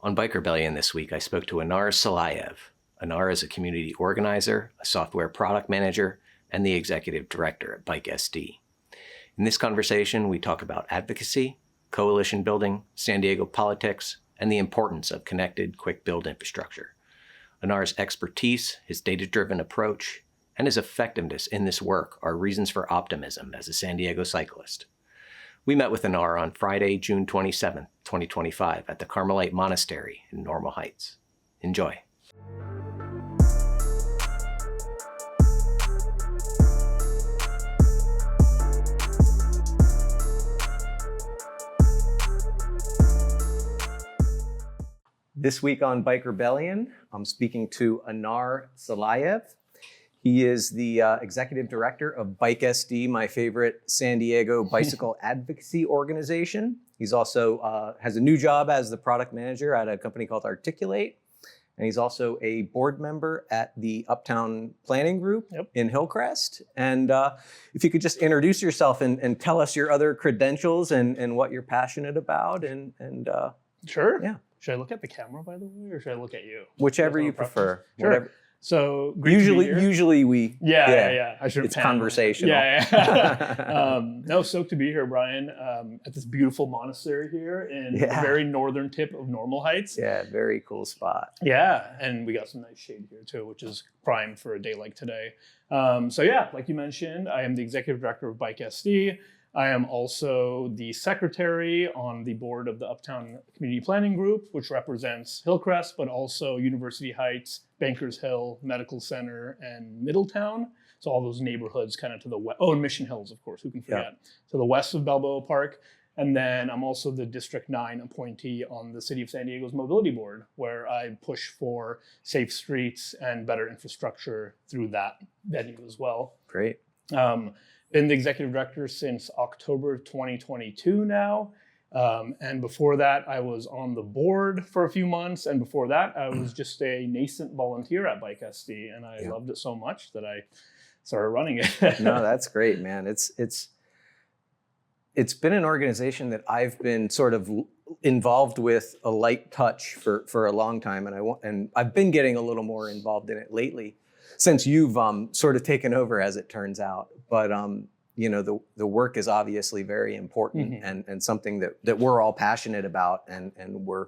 On Bike Rebellion this week, I spoke to Anar Salayev. Anar is a community organizer, a software product manager, and the executive director at Bike SD. In this conversation, we talk about advocacy, coalition building, San Diego politics, and the importance of connected, quick-build infrastructure. Anar's expertise, his data-driven approach, and his effectiveness in this work are reasons for optimism as a San Diego cyclist. We met with Anar on Friday, June 27, 2025, at the Carmelite Monastery in Normal Heights. Enjoy. This week on Bike Rebellion, I'm speaking to Anar Salayev. He is the executive director of Bike SD, my favorite San Diego bicycle advocacy organization. He's also has a new job as the product manager at a company called Articulate. And he's also a board member at the Uptown Planning Group in Hillcrest. And if you could just introduce yourself and tell us your other credentials and what you're passionate about. Sure. Yeah. Should I look at the camera, by the way, or should I look at you? Whichever you prefer. Sure. Whatever. So usually we I should. It's conversational. No, stoked to be here, Brian, at this beautiful monastery here in the very northern tip of Normal Heights. Yeah, very cool spot. Yeah, and we got some nice shade here too, which is prime for a day like today. Like you mentioned, I am the executive director of Bike SD. I am also the secretary on the board of the Uptown Community Planning Group, which represents Hillcrest, but also University Heights, Bankers Hill, Medical Center, and Middletown. So all those neighborhoods kind of to the west. Oh, and Mission Hills, of course, who can forget? To the west of Balboa Park. And then I'm also the District 9 appointee on the City of San Diego's Mobility Board, where I push for safe streets and better infrastructure through that venue as well. Great. Been the executive director since October 2022 now. And before that, I was on the board for a few months. And before that, I was just a nascent volunteer at Bike SD. And I loved it so much that I started running it. No, that's great, man. It's been an organization that I've been sort of involved with a light touch for a long time. And I've been getting a little more involved in it lately, since you've sort of taken over, as it turns out. But the work is obviously very important and something that we're all passionate about, and we're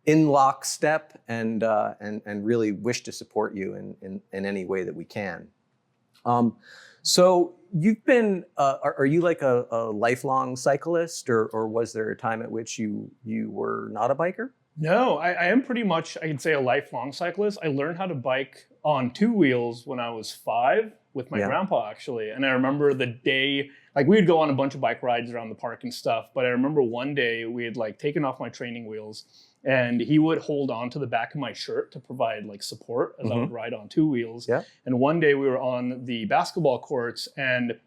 in lockstep and really wish to support you in any way that we can. So you've been, are you like a lifelong cyclist, or was there a time at which you were not a biker? No, I am pretty much, I could say, a lifelong cyclist. I learned how to bike on two wheels when I was 5 with my grandpa, actually. And I remember the day, like we would go on a bunch of bike rides around the park and stuff. But I remember one day we had like taken off my training wheels, and he would hold on to the back of my shirt to provide like support as I would ride on two wheels. Yeah. And one day we were on the basketball courts, and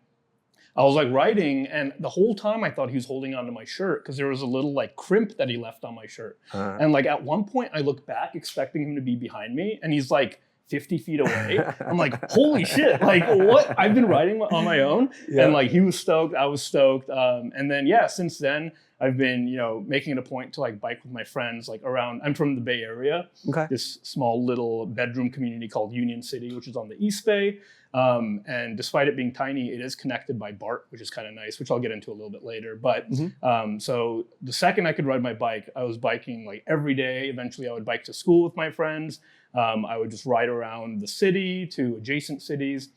I was like riding, and the whole time I thought he was holding onto my shirt because there was a little like crimp that he left on my shirt. And like at one point I looked back expecting him to be behind me, and he's like 50 feet away. I'm like, holy shit, like what? I've been riding on my own. And like he was stoked, I was stoked. And then since then I've been, making it a point to like bike with my friends like around, I'm from the Bay Area, this small little bedroom community called Union City, which is on the East Bay. And despite it being tiny, it is connected by BART, which is kind of nice, which I'll get into a little bit later. But so the second I could ride my bike, I was biking like every day. Eventually I would bike to school with my friends. I would just ride around the city to adjacent cities.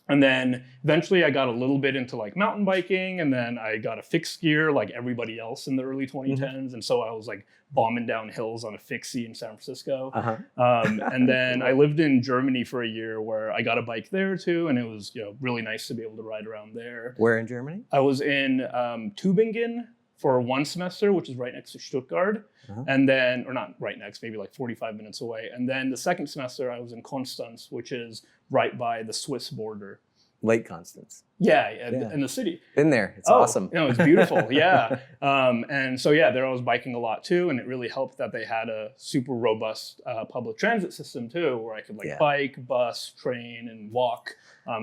And then eventually I got a little bit into like mountain biking, and then I got a fixed gear like everybody else in the early 2010s. And so I was like bombing down hills on a fixie in San Francisco. And then I lived in Germany for a year where I got a bike there too. And it was really nice to be able to ride around there. Where in Germany? I was in Tübingen for one semester, which is right next to Stuttgart. And then, or not right next, maybe like 45 minutes away. And then the second semester I was in Konstanz, which is right by the Swiss border. Lake Constance. Yeah, in the city. Been there. It's awesome. It's beautiful. And so, there I was biking a lot too. And it really helped that they had a super robust public transit system too, where I could bike, bus, train, and walk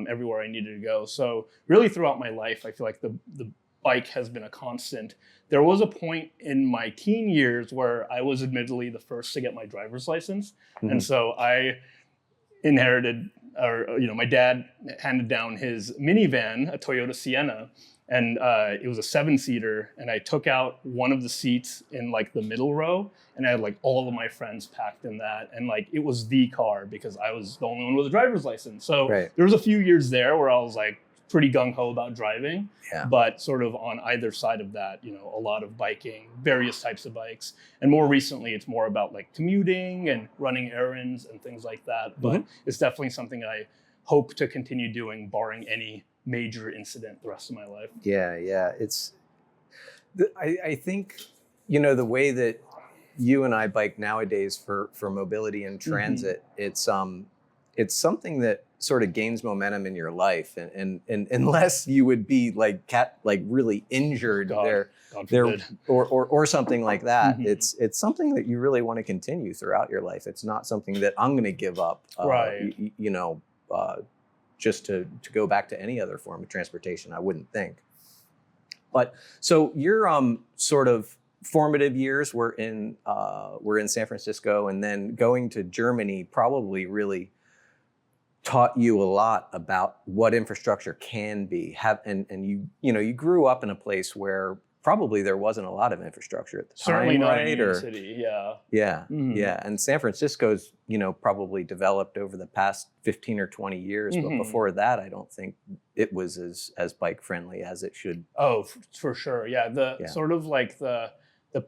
everywhere I needed to go. So really throughout my life, I feel like the bike has been a constant. There was a point in my teen years where I was admittedly the first to get my driver's license. Mhm. And so I inherited, or my dad handed down his minivan, a Toyota Sienna, and it was a 7-seater, and I took out one of the seats in like the middle row, and I had like all of my friends packed in that, and like it was the car because I was the only one with a driver's license. So Right. there was a few years there where I was like pretty gung-ho about driving, Yeah. but sort of on either side of that, a lot of biking, various types of bikes. And more recently, it's more about like commuting and running errands and things like that. But it's definitely something I hope to continue doing, barring any major incident the rest of my life. Yeah. I think, the way that you and I bike nowadays for mobility and transit, it's something that sort of gains momentum in your life, and unless you would be like really injured God there forbid. or something like that, it's something that you really want to continue throughout your life. It's not something that I'm going to give up, Right. just to go back to any other form of transportation, I wouldn't think. But so your sort of formative years were in San Francisco, and then going to Germany probably really taught you a lot about what infrastructure can be. And you grew up in a place where probably there wasn't a lot of infrastructure at the time. Certainly not right? in Union City, yeah. Yeah, Mhm. yeah. And San Francisco's, probably developed over the past 15 or 20 years. But before that, I don't think it was as bike friendly as it should. Oh, for sure. Yeah. Sort of like the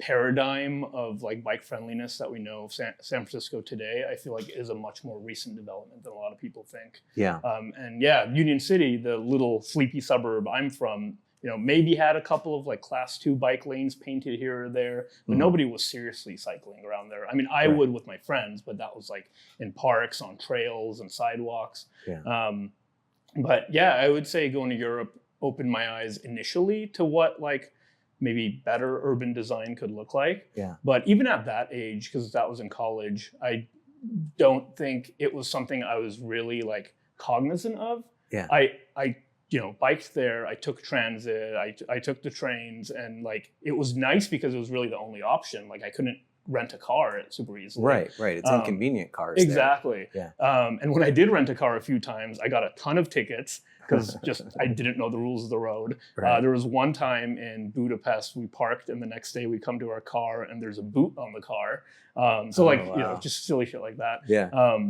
paradigm of like bike friendliness that we know of San Francisco today, I feel like is a much more recent development than a lot of people think. Yeah. And yeah, Union City, the little sleepy suburb I'm from, maybe had a couple of like class 2 bike lanes painted here or there, but nobody was seriously cycling around there. I mean, I would with my friends, but that was like in parks, on trails and sidewalks. Yeah. But yeah, I would say going to Europe opened my eyes initially to what like maybe better urban design could look like. Yeah. But even at that age, because that was in college, I don't think it was something I was really like cognizant of. Yeah. I biked there. I took transit. I took the trains, and like it was nice because it was really the only option. Like I couldn't rent a car super easily. Right. It's inconvenient cars. Exactly. There. Yeah. And when I did rent a car a few times, I got a ton of tickets because I didn't know the rules of the road. Right. There was one time in Budapest, we parked, and the next day we come to our car and there's a boot on the car. Just silly shit like that. Yeah.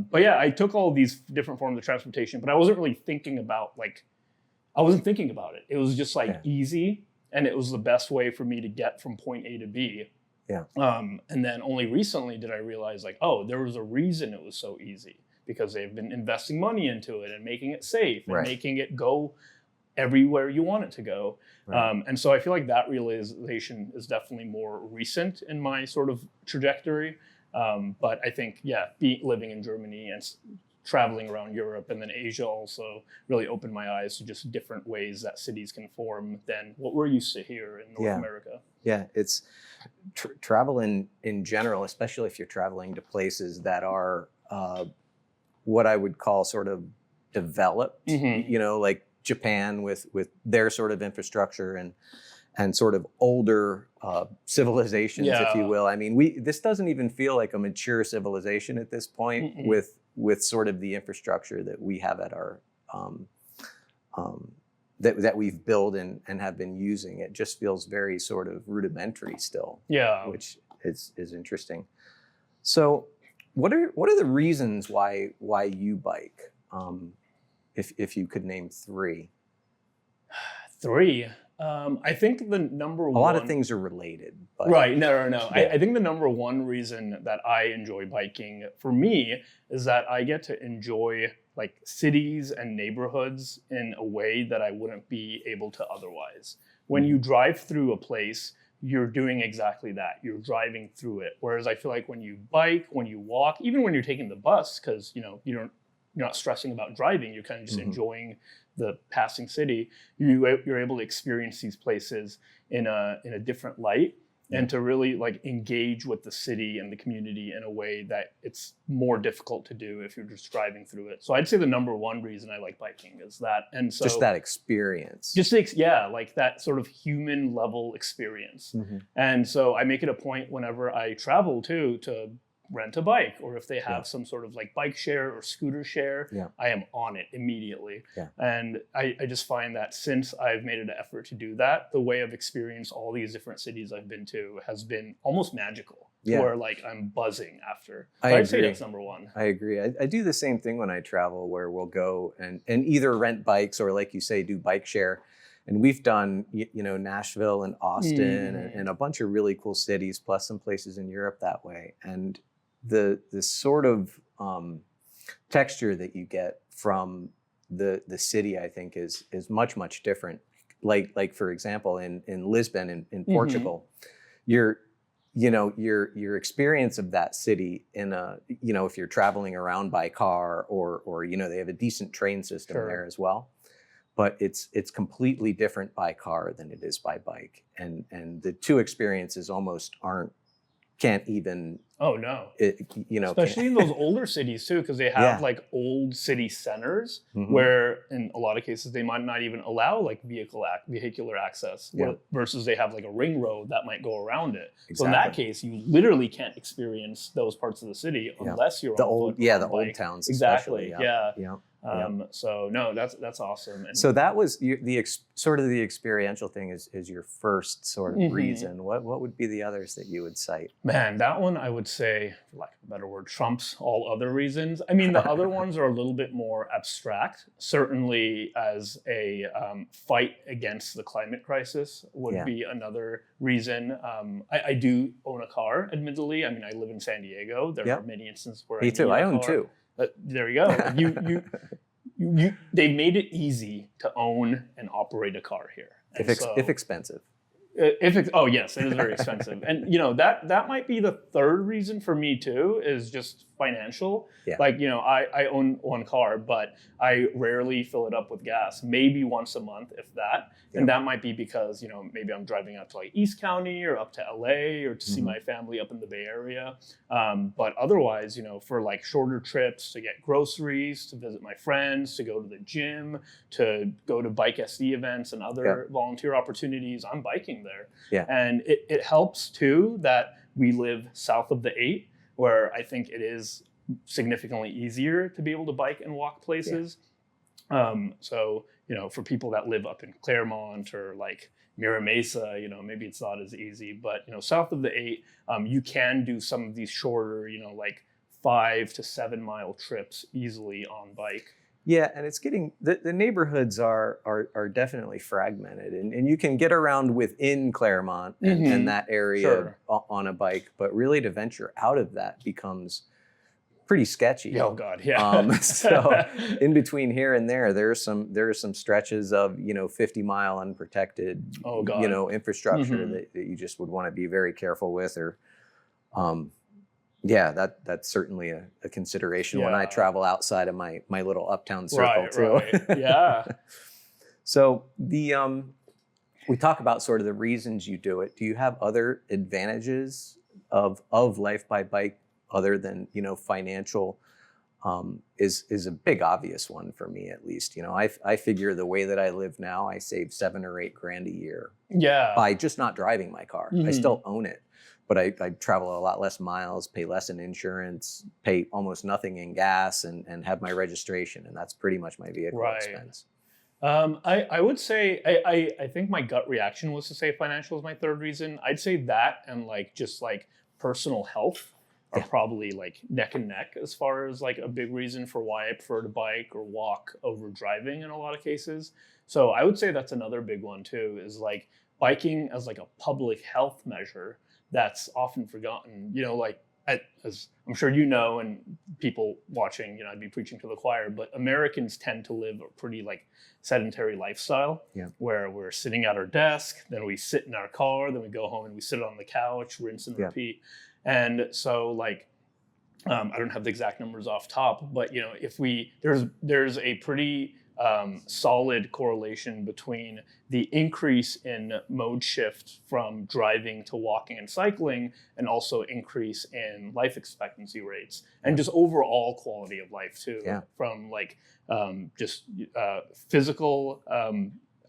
But yeah, I took all these different forms of transportation, but I wasn't really thinking about it. It was just like easy, and it was the best way for me to get from point A to B. Yeah. And then only recently did I realize like, oh, there was a reason it was so easy, because they've been investing money into it and making it safe and making it go everywhere you want it to go. Right. And so I feel like that realization is definitely more recent in my sort of trajectory. But I think, living in Germany and traveling around Europe and then Asia also really opened my eyes to just different ways that cities can form than what we're used to here in North America. Yeah, it's travel in general, especially if you're traveling to places that are what I would call sort of developed, like Japan with their sort of infrastructure and sort of older civilizations, if you will. I mean, this doesn't even feel like a mature civilization at this point with sort of the infrastructure that we have at our that we've built and have been using. It just feels very sort of rudimentary still. Yeah, which is interesting. So, what are the reasons why you bike? If you could name 3. 3. I think the number one. A lot of things are related. But right. No. Yeah. I think the number one reason that I enjoy biking for me is that I get to enjoy like cities and neighborhoods in a way that I wouldn't be able to otherwise. When you drive through a place, you're doing exactly that. You're driving through it. Whereas I feel like when you bike, when you walk, even when you're taking the bus, because you're not stressing about driving, you're kind of just enjoying the passing city, you're able to experience these places in a different light. and to really like engage with the city and the community in a way that it's more difficult to do if you're just driving through it. So I'd say the number one reason I like biking is that. And so just that experience. Like that sort of human level experience. And so I make it a point whenever I travel to rent a bike, or if they have some sort of like bike share or scooter share, I am on it immediately. And I just find that since I've made an effort to do that, the way I've experienced all these different cities I've been to has been almost magical. Where like I'm buzzing after. I'd say that's number one. I agree. I do the same thing when I travel, where we'll go and either rent bikes or, like you say, do bike share. And we've done, Nashville and Austin and a bunch of really cool cities, plus some places in Europe that way. And the sort of texture that you get from the city, I think, is much different. Like for example, in Lisbon in Portugal, your experience of that city in if you're traveling around by car or they have a decent train system there as well. But it's completely different by car than it is by bike, and the two experiences almost can't even. Oh no! Especially in those older cities too, because they have like old city centers where, in a lot of cases, they might not even allow like vehicular access. Versus they have like a ring road that might go around it. Exactly. So in that case, you literally can't experience those parts of the city unless you're the on old foot, the old towns. Exactly. So no, that's awesome. And so that was sort of the experiential thing is your first sort of reason. What would be the others that you would cite? Man, that one I would say, for lack of a better word, trumps all other reasons. I mean, the other ones are a little bit more abstract. Certainly, as a fight against the climate crisis would be another reason. I do own a car, admittedly. I mean, I live in San Diego. There are many instances where I own two. But there you go. They've made it easy to own and operate a car here. If expensive. Oh yes, it is very expensive. And that might be the third reason for me too, is just financial. Like, I own one car, but I rarely fill it up with gas, maybe once a month, if that. And that might be because, maybe I'm driving out to like East County or up to LA or to see my family up in the Bay Area. But otherwise, for like shorter trips to get groceries, to visit my friends, to go to the gym, to go to Bike SD events and other volunteer opportunities, I'm biking there. And it helps too that we live south of the 8, where I think it is significantly easier to be able to bike and walk places. So, for people that live up in Claremont or like Mira Mesa, maybe it's not as easy, but, south of the 8, you can do some of these shorter, like 5 to 7 mile trips easily on bike. Yeah, and it's getting, the neighborhoods are definitely fragmented, and you can get around within Claremont and that area on a bike, but really to venture out of that becomes pretty sketchy. Oh God, yeah. So in between here and there are some stretches of 50-mile unprotected infrastructure that you just would want to be very careful with, or that's certainly a consideration when I travel outside of my little uptown circle too. Right. Yeah. So we talk about sort of the reasons you do it. Do you have other advantages of life by bike other than financial? Is a big obvious one for me, at least. I figure the way that I live now, I save $7 or $8 grand a year by just not driving my car. I still own it, but I travel a lot less miles, pay less in insurance, pay almost nothing in gas, and have my registration, and that's pretty much my vehicle expense. I would say, I think my gut reaction was to say financial is my third reason. I'd say that and just personal health are probably like neck and neck as far as like a big reason for why I prefer to bike or walk over driving in a lot of cases. So I would say that's another big one too, is like biking as like a public health measure that's often forgotten. As I'm sure and people watching, I'd be preaching to the choir, but Americans tend to live a pretty like sedentary lifestyle where we're sitting at our desk, then we sit in our car, then we go home and we sit on the couch, rinse and repeat. And so I don't have the exact numbers off top, but if there's a pretty solid correlation between the increase in mode shift from driving to walking and cycling, and also increase in life expectancy rates and just overall quality of life too, from like just physical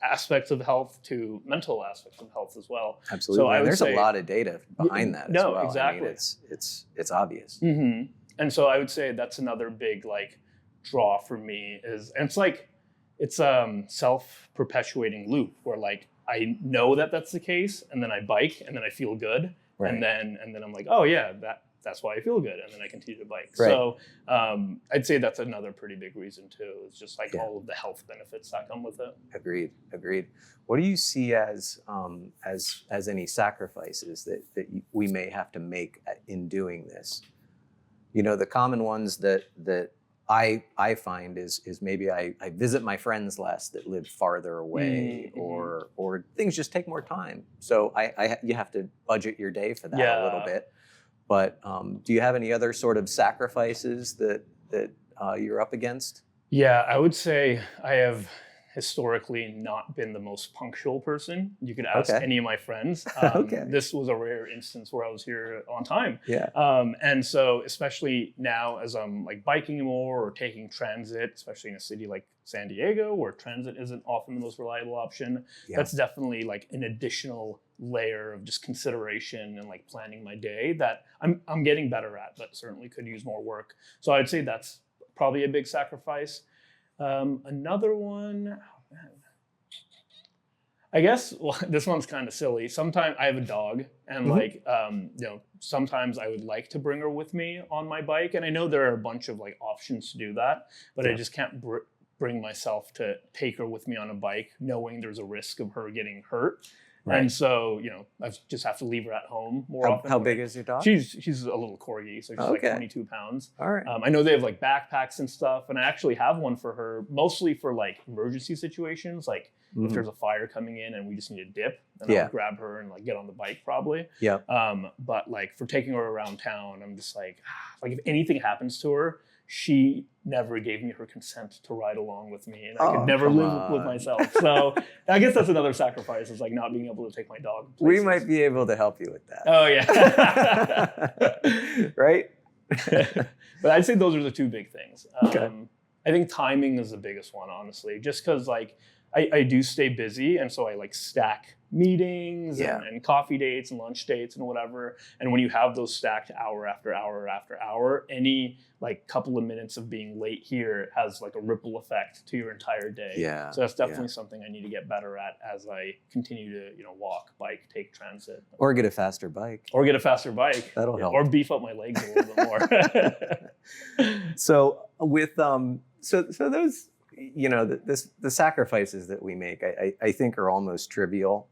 aspects of health to mental aspects of health as well. Absolutely. So I would there's say, a lot of data behind that as no, well. exactly. I mean, it's obvious. Mm-hmm. And so I would say that's another big like draw for me is, and it's like, it's self-perpetuating loop where like I know that that's the case, and then I bike, and then I feel good, Right. and then I'm like, oh yeah, that's why I feel good, and then I continue to bike. Right. So I'd say that's another pretty big reason too. It's just like all of the health benefits that come with it. Agreed. What do you see as any sacrifices that we may have to make in doing this? You know, the common ones that I find is maybe I visit my friends less that live farther away, or things just take more time. So you have to budget your day for that a little bit. But do you have any other sort of sacrifices that you're up against? Yeah, I would say I have historically not been the most punctual person. You could ask any of my friends. This was a rare instance where I was here on time. Yeah. And so especially now as I'm like biking more or taking transit, especially in a city like San Diego where transit isn't often the most reliable option, that's definitely like an additional layer of just consideration and like planning my day that I'm getting better at, but certainly could use more work. So I'd say that's probably a big sacrifice. Another one, I guess, well, this one's kind of silly. Sometimes I have a dog, and like, sometimes I would like to bring her with me on my bike. And I know there are a bunch of like options to do that, but I just can't bring myself to take her with me on a bike, knowing there's a risk of her getting hurt. Right. And so, I just have to leave her at home more often. How big is your dog? She's a little corgi, so she's like 22 pounds. All right. I know they have like backpacks and stuff, and I actually have one for her, mostly for like emergency situations, like if there's a fire coming in and we just need a dip, then I'll grab her and like get on the bike probably. Yeah. But like for taking her around town, I'm just like if anything happens to her, she never gave me her consent to ride along with me, and I could never live with myself. So I guess that's another sacrifice, is like not being able to take my dog places. We might be able to help you with that. Oh yeah. Right? But I'd say those are the two big things. I think timing is the biggest one, honestly, just because like I do stay busy, and so I like stack meetings and coffee dates and lunch dates and whatever. And when you have those stacked hour after hour after hour, any like couple of minutes of being late here has like a ripple effect to your entire day. Yeah. So that's definitely something I need to get better at as I continue to, walk, bike, take transit. Or get a faster bike. That'll help. Or beef up my legs a little bit more. So with so those, the sacrifices that we make, I think are almost trivial.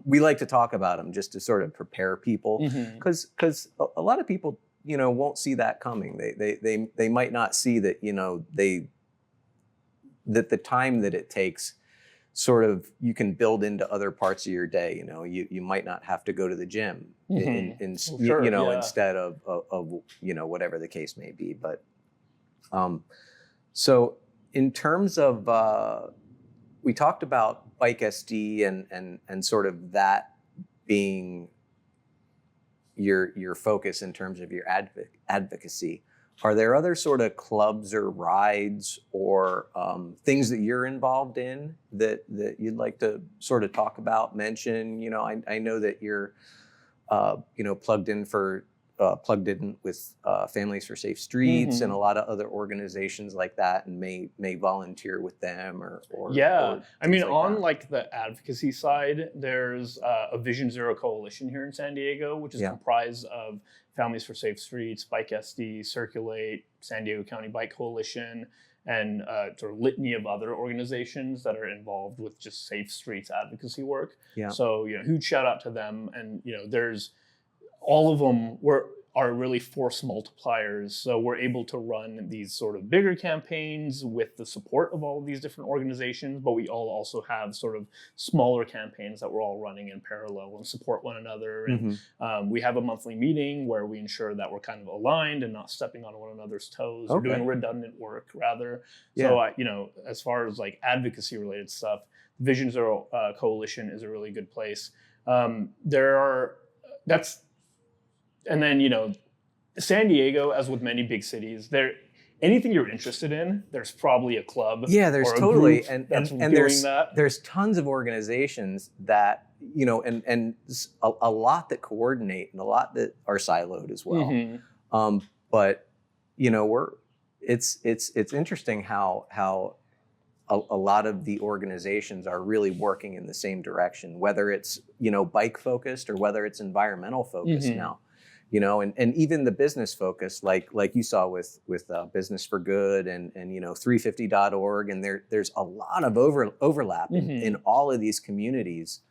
We like to talk about them just to sort of prepare people, because a lot of people, won't see that coming. They might not see that, that the time that it takes sort of you can build into other parts of your day. You might not have to go to the gym instead of whatever the case may be. But so in terms of, we talked about Bike SD and sort of that being your focus in terms of your advocacy. Are there other sort of clubs or rides or things that you're involved in that you'd like to sort of talk about, mention? I know that you're plugged in with Families for Safe Streets and a lot of other organizations like that, and may volunteer with them or I mean, on like the advocacy side, there's a Vision Zero coalition here in San Diego, which is comprised of Families for Safe Streets, Bike SD, Circulate, San Diego County Bike Coalition, and sort of litany of other organizations that are involved with just safe streets advocacy work. Yeah. So huge shout out to them, and there's all of them were are really force multipliers. So we're able to run these sort of bigger campaigns with the support of all of these different organizations, but we all also have sort of smaller campaigns that we're all running in parallel and support one another. And we have a monthly meeting where we ensure that we're kind of aligned and not stepping on one another's toes or doing redundant work rather. So, as far as like advocacy related stuff, Vision Zero Coalition is a really good place. And then, San Diego, as with many big cities, anything you're interested in, there's probably a club. Yeah, there's or a totally, group and that's and doing there's that. there's tons of organizations that and a lot that coordinate and a lot that are siloed as well. But it's interesting how a lot of the organizations are really working in the same direction, whether it's bike focused or whether it's environmental focused now. And even the business focus, like you saw with Business for Good and 350.org, and there's a lot of overlap in all of these communities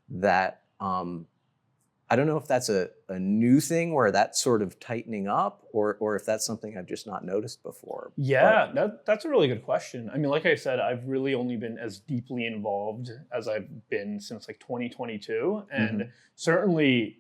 that I don't know if that's a new thing where that's sort of tightening up or if that's something I've just not noticed before. Yeah, that's a really good question. I mean, like I said, I've really only been as deeply involved as I've been since like 2022. And certainly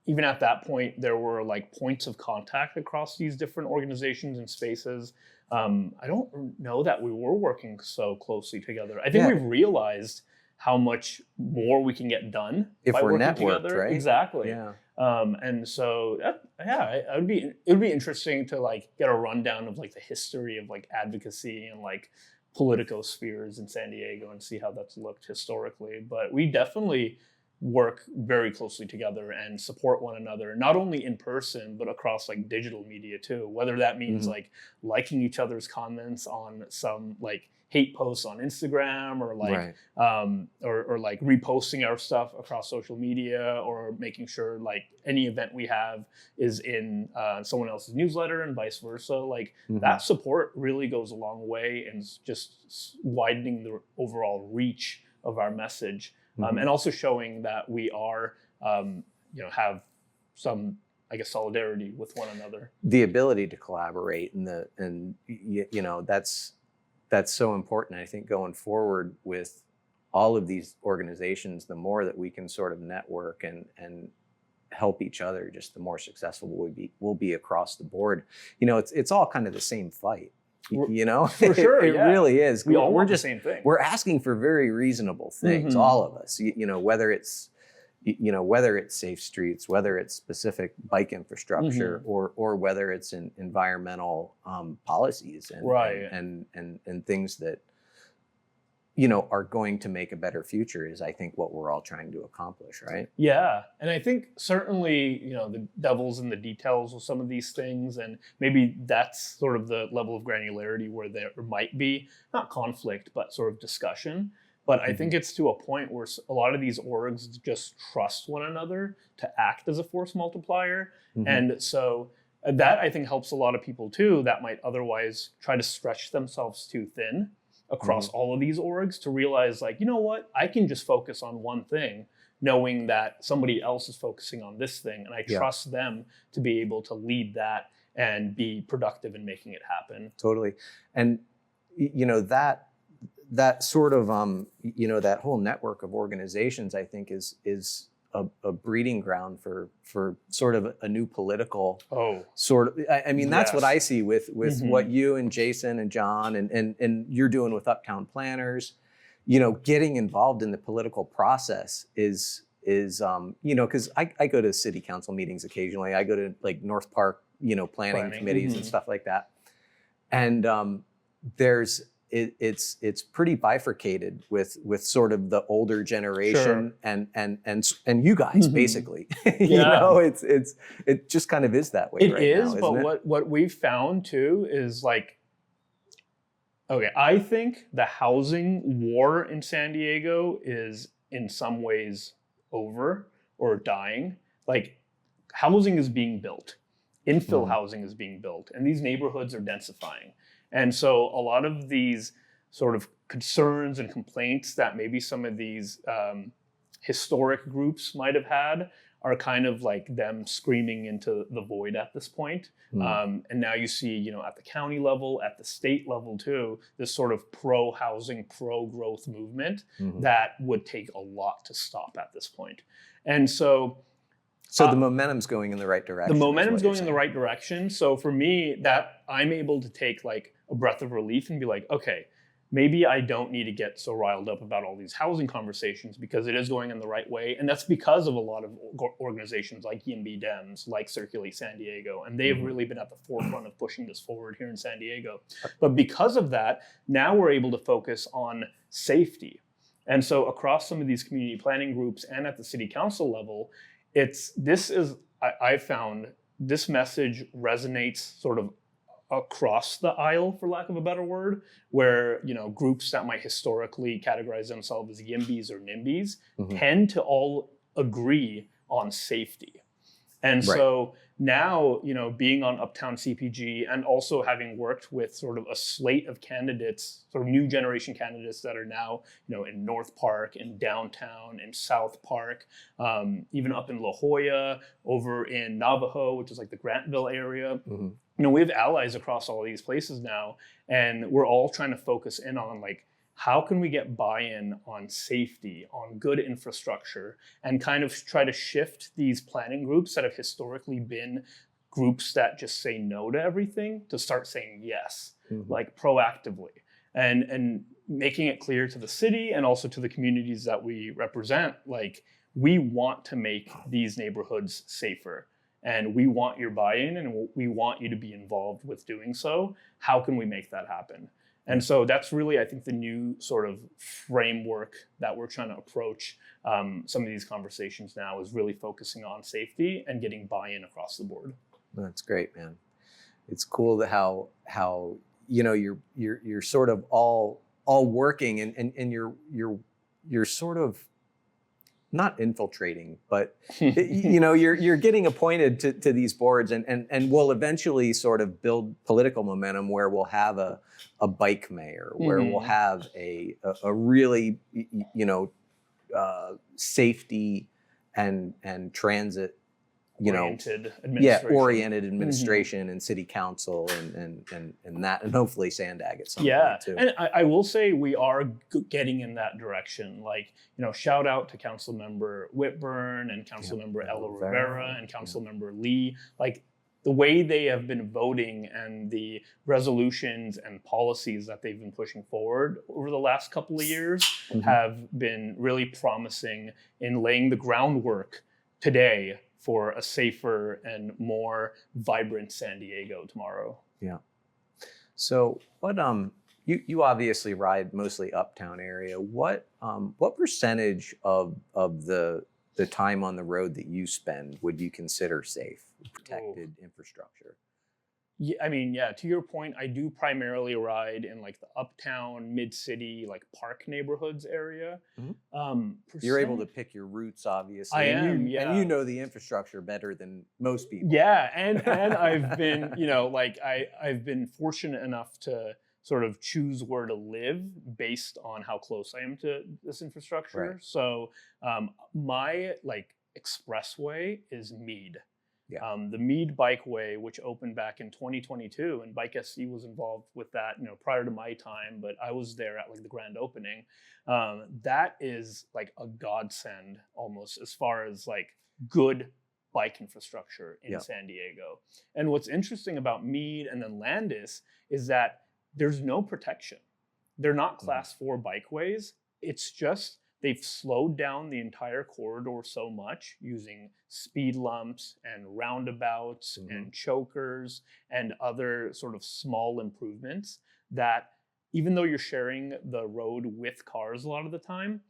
even at that point, there were like points of contact across these different organizations and spaces. I don't know that we were working so closely together. I think we've realized how much more we can get done if by we're working networked, together. right? Exactly. Yeah. And so, it would be interesting to like get a rundown of like the history of like advocacy and like political spheres in San Diego and see how that's looked historically. But we definitely work very closely together and support one another, not only in person, but across like digital media too, whether that means like liking each other's comments on some like hate posts on Instagram or like or like reposting our stuff across social media or making sure like any event we have is in someone else's newsletter and vice versa. Like that support really goes a long way in just widening the overall reach of our message. And also showing that we are, have some, I guess, solidarity with one another. The ability to collaborate that's so important. I think going forward with all of these organizations, the more that we can sort of network and help each other, just the more successful we'll be across the board. It's all kind of the same fight. For sure, it really is. We all we're want just the same thing. We're asking for very reasonable things, all of us. Whether it's safe streets, whether it's specific bike infrastructure, or whether it's in environmental policies and things that are going to make a better future is, I think, what we're all trying to accomplish, right? Yeah, and I think certainly, the devil's in the details of some of these things, and maybe that's sort of the level of granularity where there might be, not conflict, but sort of discussion. But I think it's to a point where a lot of these orgs just trust one another to act as a force multiplier. And so that, I think, helps a lot of people too that might otherwise try to stretch themselves too thin across all of these orgs to realize, like, what, I can just focus on one thing, knowing that somebody else is focusing on this thing, and I trust them to be able to lead that and be productive in making it happen. Totally. And that sort of that whole network of organizations, I think, is a breeding ground for sort of a new political sort of. I mean, that's what I see with what you and Jason and John and you're doing with Uptown Planners. Getting involved in the political process is because I go to city council meetings occasionally. I go to like North Park planning committees and stuff like that, and it's pretty bifurcated with sort of the older generation and you guys basically. It just kind of is that way It right is, now, but what we've found too is like, okay, I think the housing war in San Diego is in some ways over or dying. Like, housing is being built, infill housing is being built, and these neighborhoods are densifying. And so a lot of these sort of concerns and complaints that maybe some of these historic groups might have had are kind of like them screaming into the void at this point. And now you see, at the county level, at the state level too, this sort of pro-housing, pro-growth movement that would take a lot to stop at this point. And so the momentum's going in the right direction. The momentum's going in the right direction. So for me, that I'm able to take like a breath of relief and be like, okay, maybe I don't need to get so riled up about all these housing conversations because it is going in the right way. And that's because of a lot of organizations like EMB Dems, like Circulate San Diego. And they've really been at the forefront of pushing this forward here in San Diego. But because of that, now we're able to focus on safety. And so across some of these community planning groups and at the city council level, I found this message resonates sort of across the aisle, for lack of a better word, where groups that might historically categorize themselves as YIMBYs or NIMBYs tend to all agree on safety. And so now, being on Uptown CPG and also having worked with sort of a slate of candidates, sort of new generation candidates that are now, in North Park, in downtown, in South Park, even up in La Jolla, over in Navajo, which is like the Grantville area. We have allies across all these places now, and we're all trying to focus in on like, how can we get buy-in on safety, on good infrastructure, and kind of try to shift these planning groups that have historically been groups that just say no to everything to start saying yes, like proactively, and making it clear to the city and also to the communities that we represent, like, we want to make these neighborhoods safer. And we want your buy-in and we want you to be involved with doing so. How can we make that happen? And so that's really, I think, the new sort of framework that we're trying to approach some of these conversations now is really focusing on safety and getting buy-in across the board. That's great, man. It's cool that how you're sort of all working and you're sort of not infiltrating, but you're getting appointed to these boards and we'll eventually sort of build political momentum where we'll have a bike mayor, where we'll have a really safety and transit oriented administration and city council and that, and hopefully Sandag at some point too. And I will say we are getting in that direction. Like, shout out to Councilmember Whitburn and Councilmember Ella Rivera and Councilmember Lee. Like, the way they have been voting and the resolutions and policies that they've been pushing forward over the last couple of years have been really promising in laying the groundwork today for a safer and more vibrant San Diego tomorrow. Yeah. So what you obviously ride mostly uptown area. What percentage of the time on the road that you spend would you consider safe, protected infrastructure? Yeah, I mean, to your point, I do primarily ride in like the uptown, mid-city, like park neighborhoods area. You're able to pick your routes, obviously. I am, and you know the infrastructure better than most people. Yeah, and I've been, I've been fortunate enough to sort of choose where to live based on how close I am to this infrastructure. Right. So my expressway is Mead. Yeah. The Mead Bikeway, which opened back in 2022, and Bike SC was involved with that, prior to my time, but I was there at the grand opening. That is like a godsend almost as far as good bike infrastructure in San Diego. And what's interesting about Mead and then Landis is that there's no protection. They're not class 4 bikeways. It's just they've slowed down the entire corridor so much using speed lumps and roundabouts and chokers and other sort of small improvements that even though you're sharing the road with cars a lot of the time,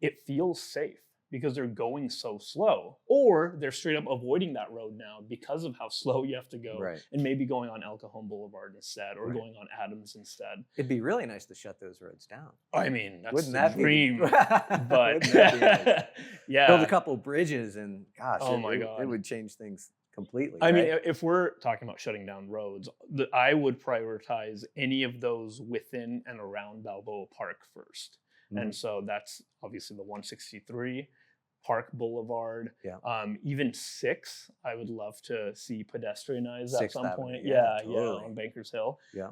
it feels safe because they're going so slow, or they're straight up avoiding that road now because of how slow you have to go and maybe going on El Cajon Boulevard instead or going on Adams instead. It'd be really nice to shut those roads down. I mean, that's Wouldn't the that dream. But build a couple bridges and gosh, God, it would change things completely. I mean, if we're talking about shutting down roads, I would prioritize any of those within and around Balboa Park first. And so that's obviously the 163, Park Boulevard. Yeah. Even 6, I would love to see pedestrianized at 6th some Avenue, point. yeah, Yeah, totally. on Bankers Hill. Yeah.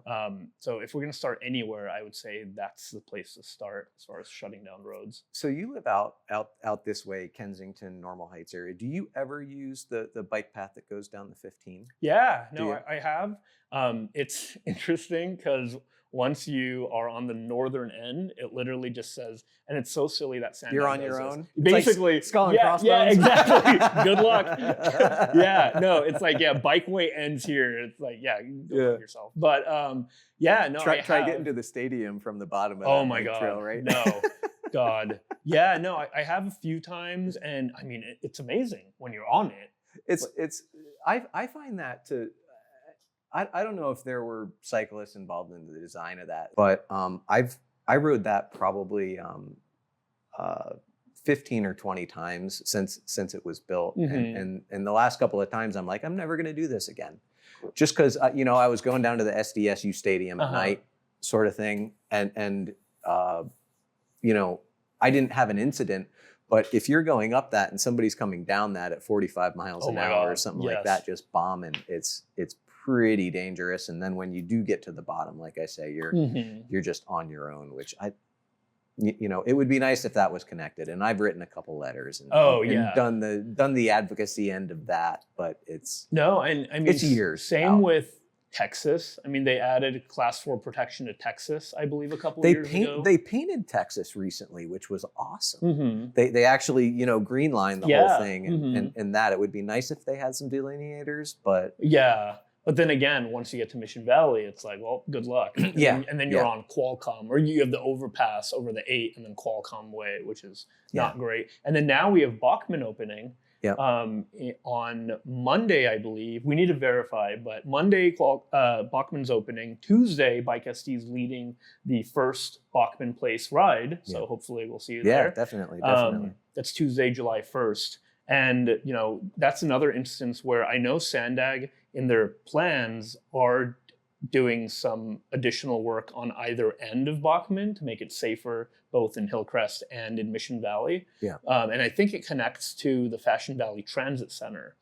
So if we're gonna start anywhere, I would say that's the place to start as far as shutting down roads. So you live out this way, Kensington, Normal Heights area. Do you ever use the bike path that goes down the 15? Yeah, Do no, you? I have. It's interesting because once you are on the northern end, it literally just says, and it's so silly that Sandag You're on does your this. own? Basically, It's like skull and yeah, crossbones? exactly. Good luck. Yeah, no, it's like, bikeway ends here. It's like, go fuck yourself. But yeah, no, Try I have. getting to the stadium from the bottom of Oh that my bike God, trail, right? no, God. Yeah, no, I have a few times, and I mean, it's amazing when you're on it. I find that I don't know if there were cyclists involved in the design of that, but I rode that probably 15 or 20 times since it was built, and the last couple of times I'm like, I'm never going to do this again, just because I was going down to the SDSU stadium at night, sort of thing, and I didn't have an incident. But if you're going up that and somebody's coming down that at 45 miles an hour or something like that, just bombing, it's pretty dangerous. And then when you do get to the bottom, like I say, you're just on your own, which it would be nice if that was connected. And I've written a couple letters and done the advocacy end of that, but it's no, and I mean, it's years. Same with Texas. I mean, they added Class 4 protection to Texas, I believe, a couple years ago. They painted Texas recently, which was awesome. They actually, green-lined the whole thing, and that it would be nice if they had some delineators, but yeah. But then again, once you get to Mission Valley, it's like, well, good luck. And then you're on Qualcomm, or you have the overpass over the 8 and then Qualcomm Way, which is not great. And then now we have Bachman opening. On Monday, I believe. We need to verify, but Monday, Bachman's opening. Tuesday, Bike SD is leading the first Bachman Place ride. So hopefully we'll see you there. Yeah, definitely. That's Tuesday, July 1st. And, that's another instance where I know Sandag in their plans are doing some additional work on either end of Bachman to make it safer, both in Hillcrest and in Mission Valley. And I think it connects to the Fashion Valley Transit Center.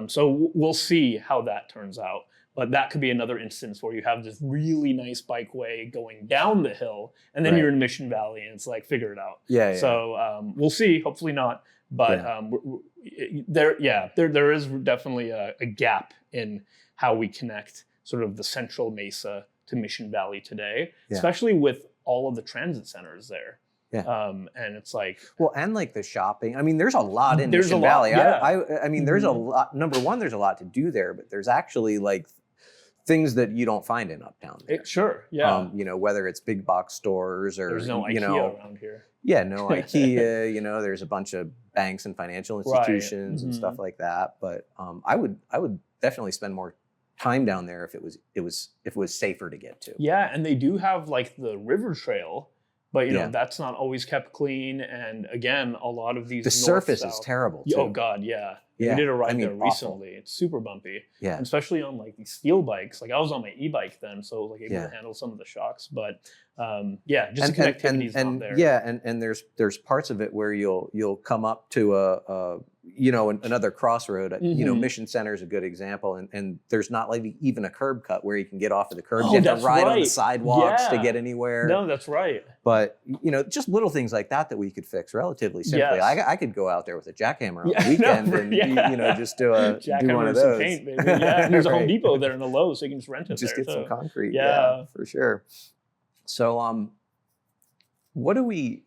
So we'll see how that turns out. But that could be another instance where you have this really nice bikeway going down the hill, and then you're in Mission Valley, and it's like, figure it out. So we'll see. Hopefully not. But there is definitely a gap in how we connect sort of the Central Mesa to Mission Valley today, especially with all of the transit centers there. And it's like, well, and like the shopping. I mean, there's a lot in Mission Valley. I mean, there's a lot. Number one, there's a lot to do there, but there's actually like things that you don't find in Uptown there. Whether it's big box stores or there's no IKEA around here. Yeah, no IKEA. There's a bunch of banks and financial institutions and stuff like that. But I would definitely spend more time down there if it was safer to get to. Yeah, and they do have like the river trail, but that's not always kept clean. And again, a lot of these surface is terrible too. Oh God, yeah. We did a ride there recently. It's super bumpy. Yeah. And especially on like these steel bikes. Like I was on my e-bike then, so I was like able to handle some of the shocks. But just the connectivity's not there. Yeah, and there's parts of it where you'll come up to another crossroad. Mission Center is a good example, and there's not like even a curb cut where you can get off of the curb. You have to ride on the sidewalks to get anywhere. No, that's right. But just little things like that we could fix relatively simply. Yes. I could go out there with a jackhammer on the weekend and just do one of those. Paint, baby. Yeah, and there's a Home Depot there in the Lowe's, so you can just rent it. Just there, get some concrete. Yeah, for sure. So what do we?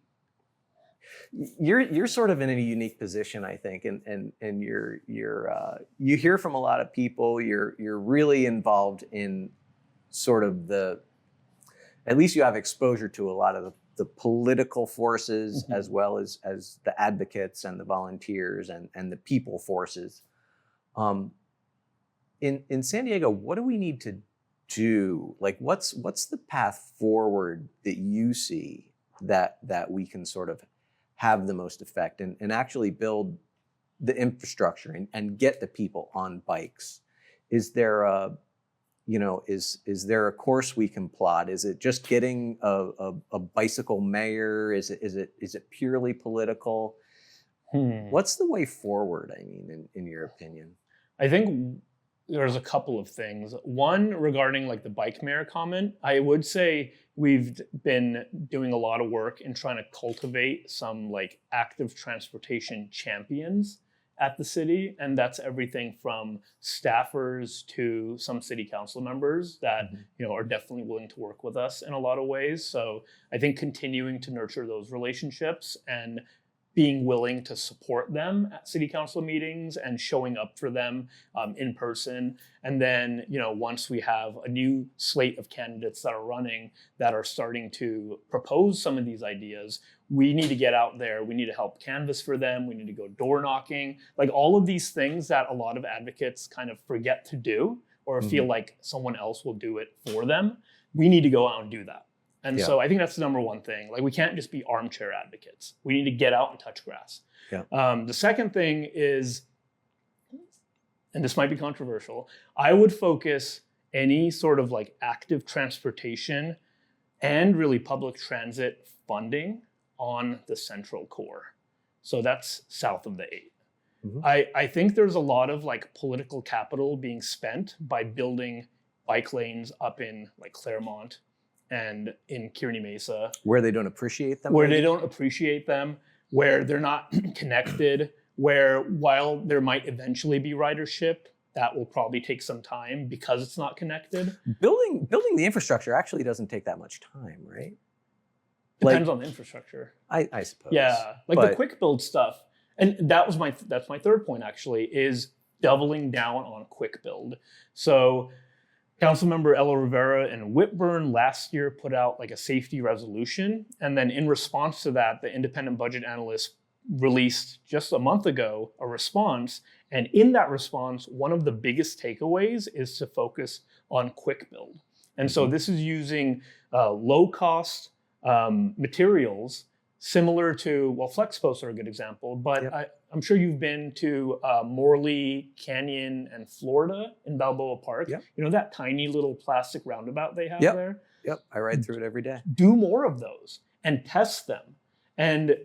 You're sort of in a unique position, I think, and you hear from a lot of people. You're really involved in sort of at least you have exposure to a lot of the political forces as well as the advocates and the volunteers and the people forces. In San Diego, what do we need to do? Like, what's the path forward that you see that we can sort of have the most effect and actually build the infrastructure and get the people on bikes? Is there a is there a course we can plot? Is it just getting a bicycle mayor? Is it purely political? What's the way forward, I mean, in your opinion? I think there's a couple of things. One, regarding like the bike mayor comment, I would say we've been doing a lot of work in trying to cultivate some like active transportation champions at the city. And that's everything from staffers to some city council members that, are definitely willing to work with us in a lot of ways. So I think continuing to nurture those relationships and being willing to support them at city council meetings and showing up for them in person. And then, once we have a new slate of candidates that are running that are starting to propose some of these ideas, we need to get out there. We need to help canvass for them. We need to go door knocking, like all of these things that a lot of advocates kind of forget to do or feel like someone else will do it for them. We need to go out and do that. And so I think that's the number one thing. Like we can't just be armchair advocates. We need to get out and touch grass. Yeah. The second thing is, and this might be controversial, I would focus any sort of like active transportation and really public transit funding on the central core. So that's south of the 8. I think there's a lot of like political capital being spent by building bike lanes up in like Claremont and in Kearney Mesa. Where they don't appreciate them? Where they don't appreciate them, where they're not connected, where while there might eventually be ridership, that will probably take some time because it's not connected. Building the infrastructure actually doesn't take that much time, right? Depends on the infrastructure. I suppose. Yeah, like the quick build stuff. And that's my third point actually, is doubling down on quick build. So Councilmember Ella Rivera and Whitburn last year put out like a safety resolution. And then in response to that, the independent budget analyst released just a month ago a response. And in that response, one of the biggest takeaways is to focus on quick build. And so this is using low cost materials similar to, well, flex posts are a good example, but I'm sure you've been to Morley Canyon and Florida in Balboa Park. Yep. That tiny little plastic roundabout they have there? Yep, I ride through it every day. Do more of those and test them. And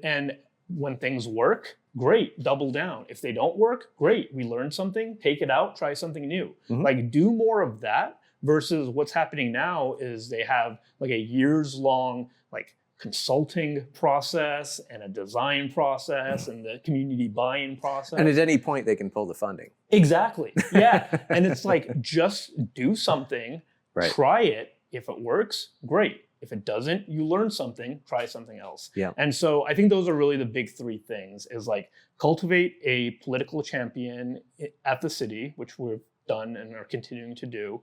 when things work, great, double down. If they don't work, great, we learned something, take it out, try something new. Like do more of that versus what's happening now is they have like a years-long like consulting process and a design process and the community buy-in process. And at any point they can pull the funding. Exactly. Yeah. And it's like, just do something, try it. If it works, great. If it doesn't, you learn something, try something else. Yeah. And so I think those are really the big three things, is like cultivate a political champion at the city, which we've done and are continuing to do.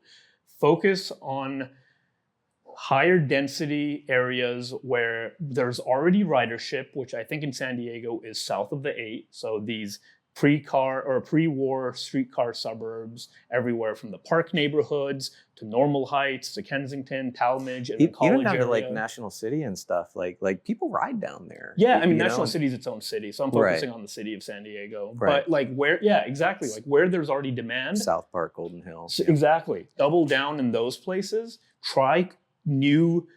Focus on higher density areas where there's already ridership, which I think in San Diego is south of the 8. So these pre-war streetcar suburbs everywhere from the Park neighborhoods to Normal Heights to Kensington, Talmadge, and the college even down area. to like National City and stuff. Like people ride down there. Yeah, I mean National City is its own city, so I'm focusing on the city of San Diego. But like where, exactly, like where there's already demand. South Park, Golden Hill. So exactly, double down in those places. Try new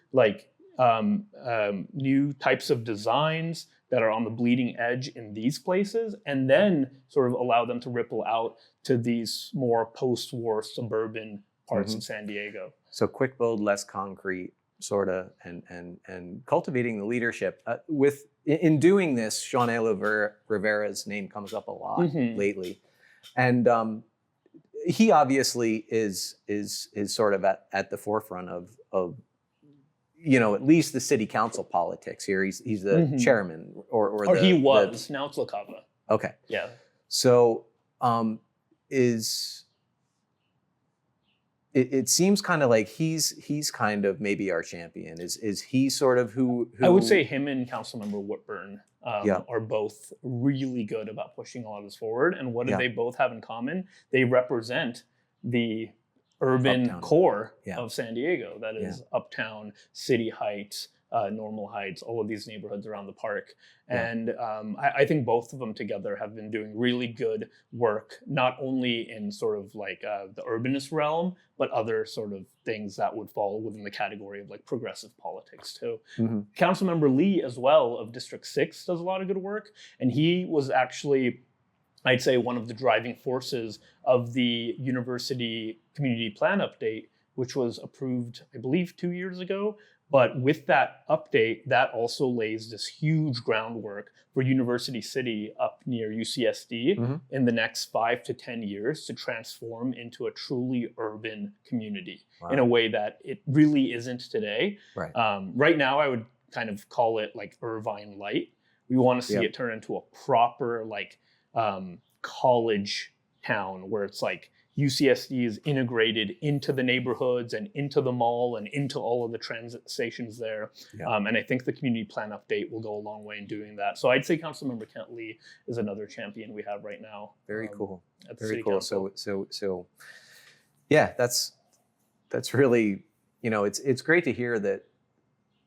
new types of designs that are on the bleeding edge in these places, and then sort of allow them to ripple out to these more post-war suburban parts of San Diego. So quick build, less concrete, sort of, and cultivating the leadership. In doing this, Sean Rivera's name comes up a lot lately, and he obviously is sort of at the forefront of at least the city council politics here. He's the chairman or he was. Now it's LaCava. Okay. Yeah. So it seems kind of like he's kind of maybe our champion. Is he sort of who I would say him and Councilmember Whitburn are both really good about pushing a lot of this forward. And what do they both have in common? They represent the urban core of San Diego. That is Uptown, City Heights, Normal Heights, all of these neighborhoods around the park. And I think both of them together have been doing really good work, not only in sort of like the urbanist realm, but other sort of things that would fall within the category of like progressive politics too. Mm-hmm. Councilmember Lee as well of District 6 does a lot of good work. And he was actually, I'd say, one of the driving forces of the university community plan update, which was approved, I believe, 2 years ago. But with that update, that also lays this huge groundwork for University City up near UCSD in the next 5 to 10 years to transform into a truly urban community in a way that it really isn't today. Right. Right now, I would kind of call it like Irvine Light. We want to see it turn into a proper like college town where it's like UCSD is integrated into the neighborhoods and into the mall and into all of the transit stations there. Yeah. And I think the community plan update will go a long way in doing that. So I'd say Councilmember Kent Lee is another champion we have right now. Very cool. At the Very City cool. Council. So yeah, that's really, it's great to hear that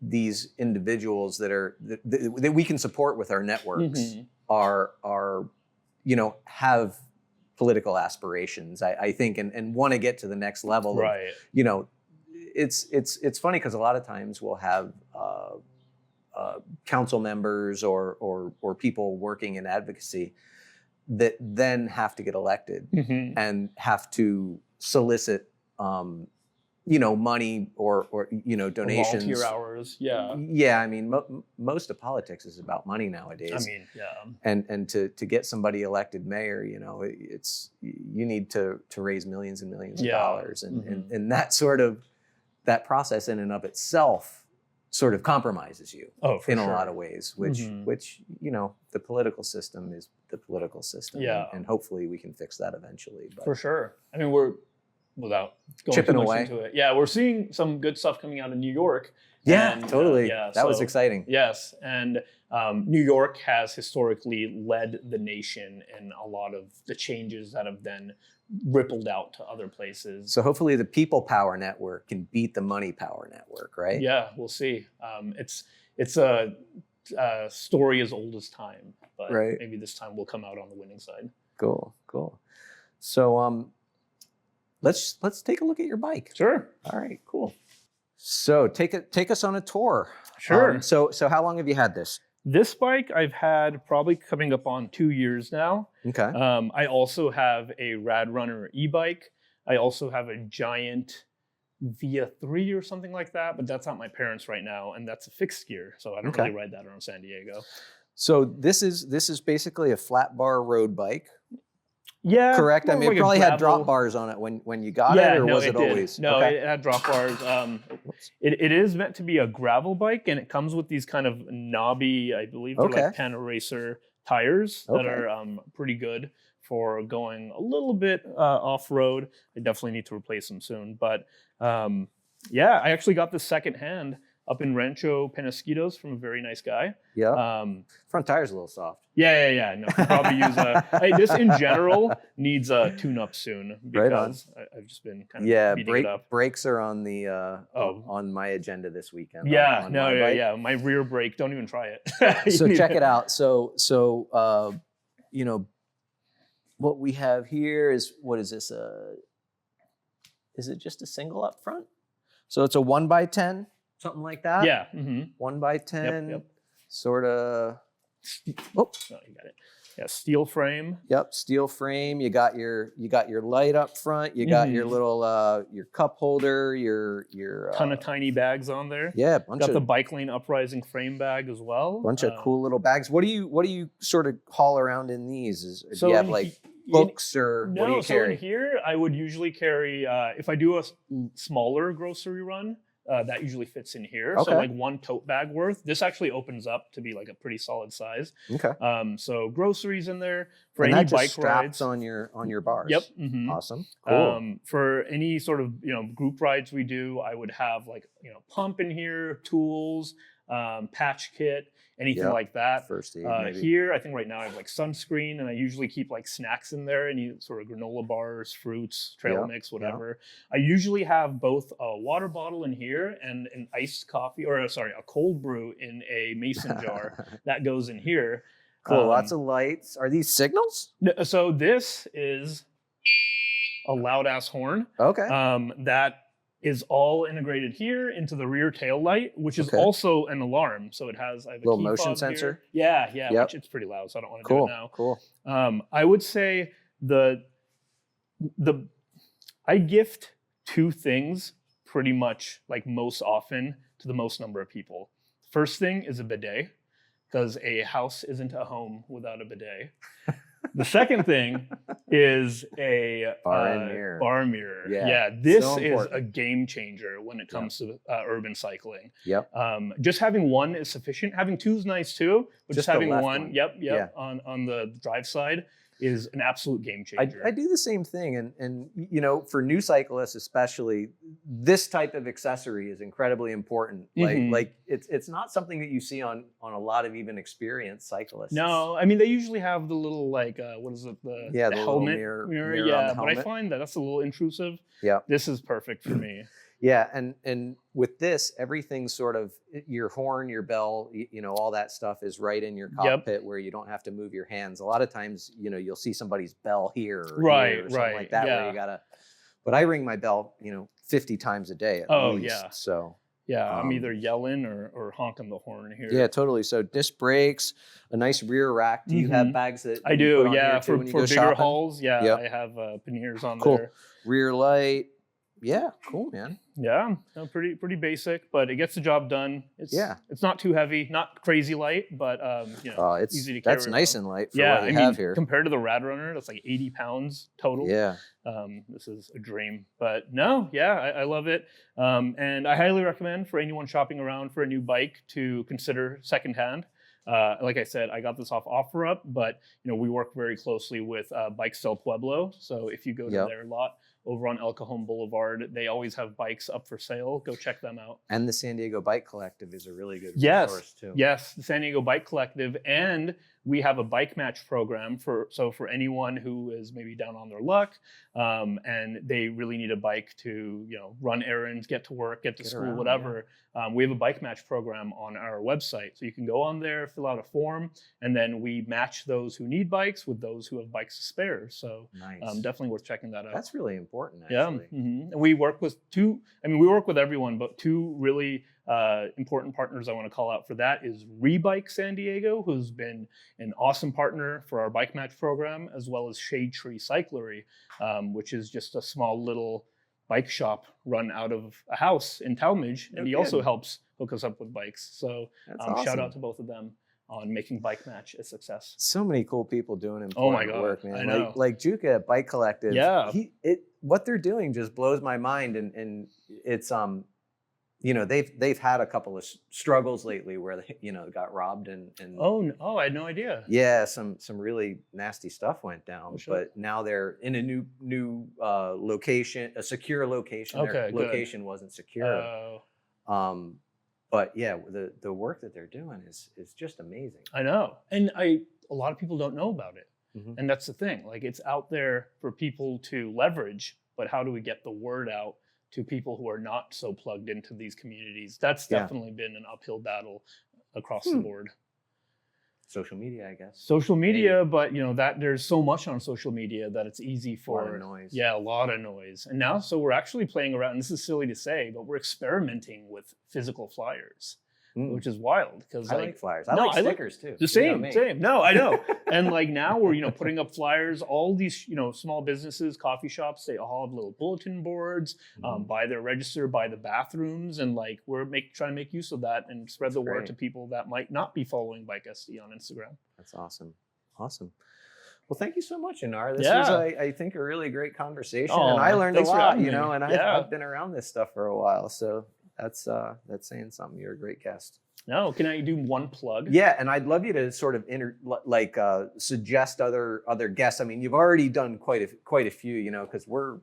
these individuals that we can support with our networks are have political aspirations, I think, and want to get to the next level. Right. It's funny because a lot of times we'll have council members or people working in advocacy that then have to get elected and have to solicit money or donations. Volunteer hours, yeah. Yeah, I mean, most of politics is about money nowadays. I mean, yeah. And to get somebody elected mayor, you need to raise millions and millions of dollars, and that process in and of itself sort of compromises you in a lot of ways, which the political system is the political system, and hopefully we can fix that eventually. But for sure, I mean without going chipping too much away into it. Yeah, we're seeing some good stuff coming out of New York. Yeah, totally. That was exciting. Yes, and New York has historically led the nation in a lot of the changes that have then rippled out to other places. So hopefully the people power network can beat the money power network, right? Yeah, we'll see. It's a story as old as time, but maybe this time we'll come out on the winning side. Cool. So let's take a look at your bike. Sure. All right, cool. So take us on a tour. Sure. So how long have you had this? This bike I've had probably coming up on 2 years now. Okay. I also have a Rad Runner e-bike. I also have a Giant Via 3 or something like that, but that's not my parents right now, and that's a fixed gear, so I don't really ride that around San Diego. So this is basically a flat bar road bike. Yeah. Correct? I mean, it probably had drop bars on it when you got it, or was it always? No, it had drop bars. It is meant to be a gravel bike, and it comes with these kind of knobby, I believe they're like Panaracer tires that are pretty good for going a little bit off-road. I definitely need to replace them soon. But yeah, I actually got this secondhand up in Rancho Penasquitos from a very nice guy. Yeah. Front tire's a little soft. Yeah. No, could probably use this in general needs a tune-up soon because I've just been kind of beating it up. Brakes are on the on my agenda this weekend. Yeah, my rear brake. Don't even try it. So check it out. So what we have here is, what is this? Is it just a single up front? So it's a 1x10. Something like that? Yeah. 1x10, Yep. sort of. Oh, you got it. Yeah, steel frame. Yep, steel frame. You got your light up front. You got your little your cup holder. Your ton of tiny bags on there. Yeah, got the Bike Lane uprising frame bag as well. Bunch of cool little bags. What do you sort of haul around in these? Do you have like books or what do you carry? So in here I would usually carry if I do a smaller grocery run. That usually fits in here. So like one tote bag worth. This actually opens up to be like a pretty solid size. Okay. So groceries in there for and any that bike just straps rides. on your bars. Yep. Awesome. Cool. For any sort of group rides we do, I would have like pump in here, tools, patch kit, anything Yep. like that. First aid, maybe. Here, I think right now I have like sunscreen, and I usually keep like snacks in there, any sort of granola bars, fruits, trail Yep, mix, yep. whatever. I usually have both a water bottle in here and an iced coffee, or sorry, a cold brew in a mason jar that goes in here. Cool. Lots of lights. Are these signals? So this is a loud ass horn. Okay. That is all integrated here into the rear tail light, which is Okay. also an alarm. So it has I have a Little key motion fob sensor? Here. Yeah, Yep. which it's pretty loud, so I don't want to Cool. do it now. Cool. I would say I gift two things pretty much like most often to the most number of people. First thing is a bidet, because a house isn't a home without a bidet. The second thing is a Bar and mirror. Bar mirror. Yeah, This so is important. a game changer when it comes to urban cycling. Yep. Just having one is sufficient. Having two is nice too, but just the having left one, one. yep, Yeah. on the drive side is an absolute game changer. I do the same thing, and you know, for new cyclists especially, this type of accessory is incredibly important. Mhm. Like it's not something that you see on a lot of even experienced cyclists. No, I mean they usually have the little like what is it the Yeah, the little helmet mirror on yeah, the but I helmet. find that that's a little intrusive. Yeah. This is perfect for me. Yeah, and with this, everything's sort of your horn, your bell, you know, all that stuff is right in your cockpit where you don't have to move your hands. A lot of times, you know, you'll see somebody's bell here or Right, here or something right, like that where yeah. you gotta. But I ring my bell, you know, 50 times a day at Oh, least. yeah. So Yeah, I'm Um, either yelling or honking the horn here. yeah, totally. So disc brakes, a nice rear rack. Do you have Mhm. bags that I you do. put on Yeah, here too for when you for go bigger shopping? hauls. Yeah, Yep. I have panniers on Cool. there. Rear light. Yeah, cool, man. Yeah, no, pretty basic, but it gets the job done. It's not too heavy, not crazy light, but you know, It's easy to carry that's nice around. and light for Yeah, what I you mean, have here. compared to the Rad Runner, that's like 80 pounds total. Yeah. This is a dream. But no, yeah, I love it. And I highly recommend for anyone shopping around for a new bike to consider secondhand. Like I said, I got this off OfferUp, but you know we work very closely with Bikes del Pueblo. So if you go to Yep. their lot over on El Cajon Boulevard, they always have bikes up for sale. Go check them out. And the San Diego Bike Collective is a really good Yes, resource too. yes, the San Diego Bike Collective, and we have a bike match program for anyone who is maybe down on their luck, and they really need a bike to run errands, get to work, get to school, around, whatever. We have a bike match program on our website, so you can go on there, fill out a form, and then we match those who need bikes with those who have bikes to spare. So Nice. definitely worth checking that out. That's really important, Yeah, actually. and we work with two. I mean, we work with everyone, but two really important partners I want to call out for that is Rebike San Diego, who's been an awesome partner for our bike match program, as well as Shade Tree Cyclery, which is just a small little bike shop run out of a house in Talmadge, and he also kidding. helps hook us up with bikes. So That's shout awesome. out to both of them on making bike match a success. So many cool people doing Oh my important God, work, man. I know. Like Juka at Bike Collective. Yeah. What they're doing just blows my mind, and it's they've had a couple of struggles lately where they got robbed and Oh, I had no idea. yeah, some really nasty stuff went down. Oh, sure. But now they're in a new location, a secure location. Okay, Their good. location wasn't secure. But yeah, the work that they're doing is just amazing. I know. And a lot of people don't know about it. Mhm. And that's the thing. Like, it's out there for people to leverage, but how do we get the word out to people who are not so plugged into these communities? That's Yeah. definitely been an uphill battle across the board. Social media, I guess. Social media, but that there's so much on social media that it's easy for lot of noise. Yeah, a lot of noise. And now, so we're actually playing around. And this is silly to say, but we're experimenting with physical flyers, Mm. which is wild because I like flyers. I No, like I like- stickers too. the same. No, I know. And like now we're putting up flyers. All these small businesses, coffee shops, they all have little bulletin boards by their register, by the bathrooms, and like we're trying to make use of that and spread the word great. to people that might not be following Bike SD on Instagram. That's awesome. Awesome. Well, thank you so much, Anar. This Yeah. was, I think, a really great conversation, Oh, and I learned a thanks for lot. having me. And Yeah. I've been around this stuff for a while, so that's saying something. You're a great guest. No, can I do one plug? Yeah, and I'd love you to sort of suggest other guests. I mean, you've already done quite a few, because we're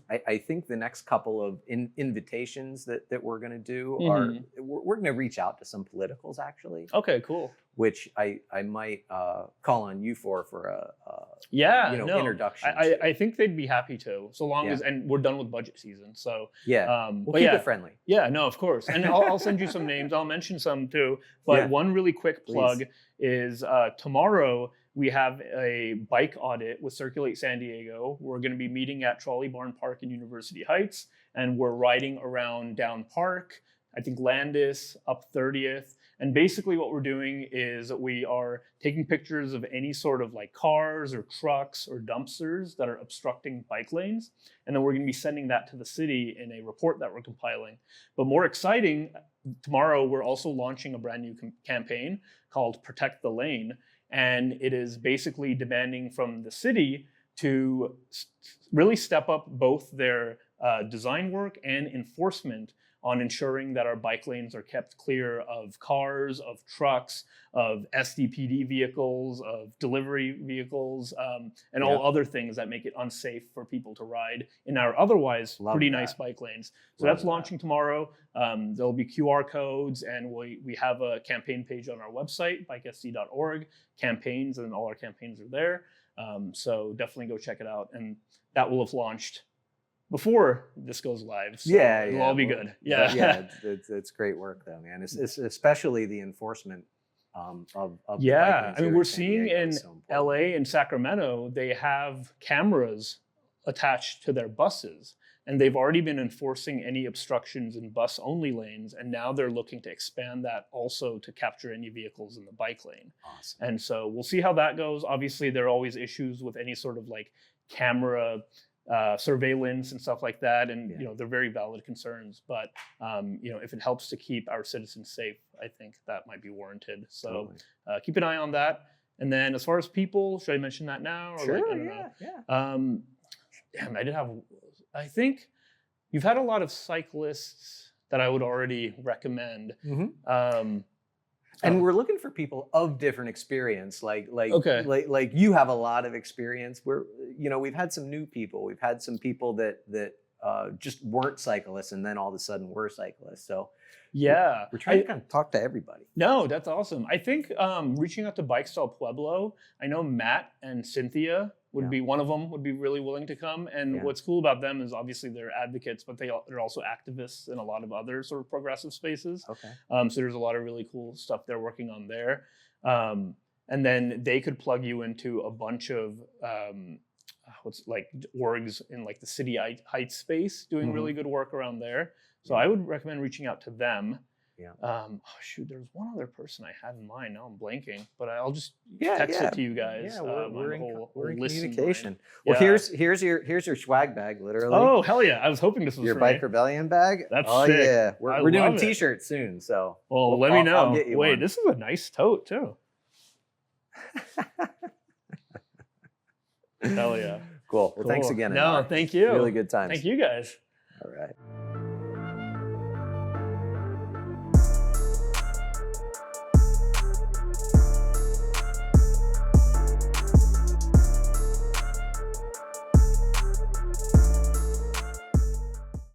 I think the next couple of invitations that we're going to do are, we're going to reach out to some politicals actually, Okay, cool. which I might call on you for a Yeah, introduction. I think they'd be happy to, so long as, and we're done with budget season, so we'll but keep yeah, it friendly. Yeah, no, of course, and I'll send you some names. I'll mention some too. But one really quick plug is tomorrow we have a bike audit with Circulate San Diego. We're going to be meeting at Trolley Barn Park in University Heights, and we're riding around down Park, I think Landis, up 30th. And basically what we're doing is we are taking pictures of any sort of like cars or trucks or dumpsters that are obstructing bike lanes. And then we're going to be sending that to the city in a report that we're compiling. But more exciting, tomorrow we're also launching a brand new campaign called Protect the Lane. And it is basically demanding from the city to really step up both their design work and enforcement on ensuring that our bike lanes are kept clear of cars, of trucks, of SDPD vehicles, of delivery vehicles, and all other things that make it unsafe for people to ride in our otherwise pretty nice bike lanes. So that's launching tomorrow. There'll be QR codes, and we have a campaign page on our website, bikesd.org, campaigns, and all our campaigns are there. So definitely go check it out. And that will have launched before this goes live, so it'll all be good. It's great work though, man. It's especially the enforcement of I mean, we're seeing in LA and Sacramento, they have cameras attached to their buses, and they've already been enforcing any obstructions in bus only lanes, and now they're looking to expand that also to capture any vehicles in the bike lane. Awesome. And so we'll see how that goes. Obviously there are always issues with any sort of like camera surveillance and stuff like that, and they're very valid concerns, but if it helps to keep our citizens safe, I think that might be warranted. So keep an eye on that. And then as far as people, should I mention that now? Or sure, I don't know. I think you've had a lot of cyclists that I would already recommend. And we're looking for people of different experience, like you have a lot of experience. We've had some new people. We've had some people that just weren't cyclists, and then all of a sudden were cyclists. So we're trying to kind of talk to everybody. No, that's awesome. I think reaching out to Bikestyle Pueblo, I know Matt and Cynthia would be one of them, would be really willing to come. And what's cool about them is obviously they're advocates, but they're also activists in a lot of other sort of progressive spaces. So there's a lot of really cool stuff they're working on there. And then they could plug you into a bunch of orgs in like the City Heights space doing really good work around there. So I would recommend reaching out to them. There's one other person I had in mind. Now I'm blanking, but I'll just text it to you guys. We're in communication. Line. Well, here's your swag bag, literally. Oh hell yeah! I was hoping this was your Bike Rebellion bag. That's sick. Yeah, we're doing T-shirts soon. So let me know. I'll get you one. This is a nice tote too. Hell yeah! Cool. Well, thanks again. No, thank you. Really good times. Thank you guys. All right.